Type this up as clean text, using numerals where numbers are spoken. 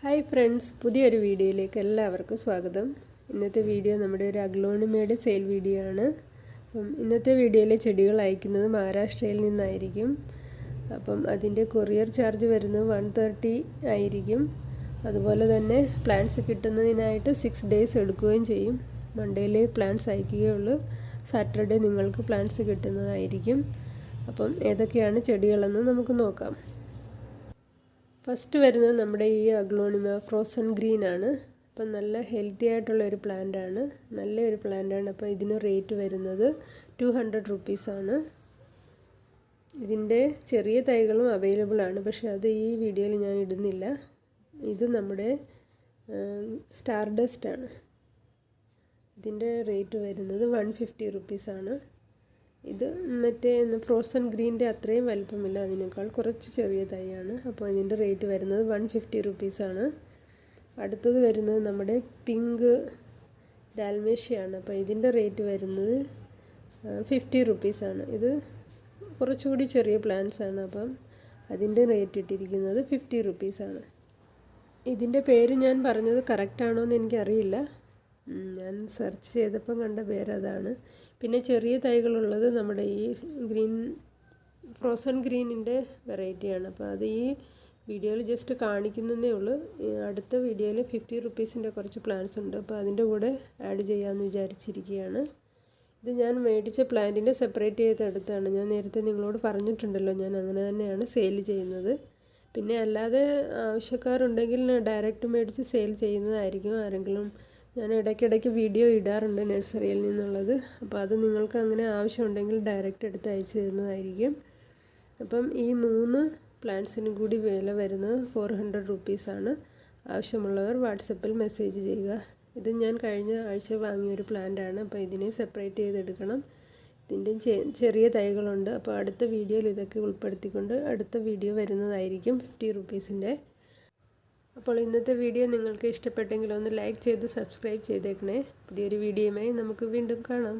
Hi friends, പുതിയൊരു വീഡിയോയിലേക്ക് എല്ലാവർക്കും സ്വാഗതം. ഇന്നത്തെ വീഡിയോ നമ്മുടെ ഒരു അഗ്ലോണിമയുടെ സെയിൽ വീഡിയോ ആണ്. ഇന്നത്തെ വീഡിയോയിലെ ചെടികൾ അയക്കുന്നത് മഹാരാഷ്ട്രയിൽ നിന്നായിരിക്കും. അതിൻ്റെ കൊറിയർ ചാർജ് വരുന്നത് 130 ആയിരിക്കും. അതുപോലെ തന്നെ പ്ലാന്റ്സ് കിട്ടുന്നതിനായിട്ട് 6 ഡേയ്സ് എടുക്കുകയും ചെയ്യും. മൺഡേയിൽ പ്ലാന്റ്സ് അയക്കുകയുള്ളൂ, സാറ്റർഡേ നിങ്ങൾക്ക് പ്ലാന്റ്സ് കിട്ടുന്നതായിരിക്കും. ഏതൊക്കെയാണ് ചെടികളെന്ന് നമുക്ക് നോക്കാം. ഫസ്റ്റ് വരുന്നത് നമ്മുടെ ഈ അഗ്ലോണിമ ഫ്രോസൺ ഗ്രീൻ ആണ്. നല്ല ഹെൽത്തി ആയിട്ടുള്ളൊരു പ്ലാന്റാണ്, നല്ലൊരു പ്ലാന്റാണ്. ഇതിന് റേറ്റ് വരുന്നത് 200 റുപ്പീസാണ്. ഇതിൻ്റെ ചെറിയ തൈകളും അവൈലബിൾ ആണ്, പക്ഷേ അത് ഈ വീഡിയോയിൽ ഞാൻ ഇടുന്നില്ല. ഇത് നമ്മുടെ സ്റ്റാർ ഡസ്റ്റ് ആണ്. ഇതിൻ്റെ റേറ്റ് വരുന്നത് 150 റുപ്പീസാണ്. ഇത് മറ്റേ ഫ്രോസൺ ഗ്രീൻ്റെ അത്രയും വലിപ്പമില്ല, അതിനേക്കാൾ കുറച്ച് ചെറിയ തൈയാണ്. ഇതിൻ്റെ റേറ്റ് വരുന്നത് 150 റുപ്പീസാണ്. അടുത്തത് വരുന്നത് നമ്മുടെ പിങ്ക് ഡാൽമേഷ്യയാണ്. ഇതിൻ്റെ റേറ്റ് വരുന്നത് 50 റുപ്പീസാണ്. ഇത് കുറച്ചുകൂടി ചെറിയ പ്ലാന്റ്സ് ആണ്. അതിൻ്റെ റേറ്റ് ഇട്ടിരിക്കുന്നത് 50 റുപ്പീസാണ്. ഇതിൻ്റെ പേര് ഞാൻ പറഞ്ഞത് കറക്റ്റാണോ എന്ന് എനിക്കറിയില്ല, ഞാൻ സെർച്ച് ചെയ്തപ്പം കണ്ട പേരതാണ്. പിന്നെ ചെറിയ തൈകളുള്ളത് നമ്മുടെ ഈ ഫ്രോസൺ ഗ്രീനിൻ്റെ വെറൈറ്റിയാണ്. അത് ഈ വീഡിയോയിൽ ജസ്റ്റ് കാണിക്കുന്നതേ ഉള്ളൂ. അടുത്ത വീഡിയോയിൽ 50 റുപ്പീസിൻ്റെ കുറച്ച് പ്ലാന്റ്സ് ഉണ്ട്, അതിൻ്റെ കൂടെ ആഡ് ചെയ്യാമെന്ന് വിചാരിച്ചിരിക്കുകയാണ്. ഇത് ഞാൻ മേടിച്ച പ്ലാന്റിൻ്റെ സെപ്പറേറ്റ് ചെയ്തെടുത്താണ്. ഞാൻ നേരത്തെ നിങ്ങളോട് പറഞ്ഞിട്ടുണ്ടല്ലോ, ഞാൻ അങ്ങനെ തന്നെയാണ് സെയിൽ ചെയ്യുന്നത്. പിന്നെ അല്ലാതെ ആവശ്യക്കാരുണ്ടെങ്കിൽ ഡയറക്റ്റ് മേടിച്ച് സെയിൽ ചെയ്യുന്നതായിരിക്കും. ആരെങ്കിലും ഞാൻ ഇടയ്ക്കിടയ്ക്ക് വീഡിയോ ഇടാറുണ്ട് നഴ്സറിയിൽ നിന്നുള്ളത്. അത് നിങ്ങൾക്ക് അങ്ങനെ ആവശ്യമുണ്ടെങ്കിൽ ഡയറക്റ്റ് എടുത്ത് അയച്ചു തരുന്നതായിരിക്കും. ഈ 3 പ്ലാന്റ്സിനും കൂടി വില വരുന്നത് 400 റുപ്പീസാണ്. ആവശ്യമുള്ളവർ വാട്സപ്പിൽ മെസ്സേജ് ചെയ്യുക. ഇത് ഞാൻ കഴിഞ്ഞ ആഴ്ച വാങ്ങിയൊരു പ്ലാന്റാണ്. ഇതിനെ സെപ്പറേറ്റ് ചെയ്തെടുക്കണം. ഇതിൻ്റെ ചെറിയ തൈകളുണ്ട്. അടുത്ത വീഡിയോയിൽ ഇതൊക്കെ ഉൾപ്പെടുത്തിക്കൊണ്ട് അടുത്ത വീഡിയോ വരുന്നതായിരിക്കും 50 റുപ്പീസിൻ്റെ. ഇന്നത്തെ വീഡിയോ നിങ്ങൾക്ക് ഇഷ്ടപ്പെട്ടെങ്കിൽ ഒന്ന് ലൈക്ക് ചെയ്ത് സബ്സ്ക്രൈബ് ചെയ്തേക്കണേ. പുതിയൊരു വീഡിയോയുമായി നമുക്ക് വീണ്ടും കാണാം.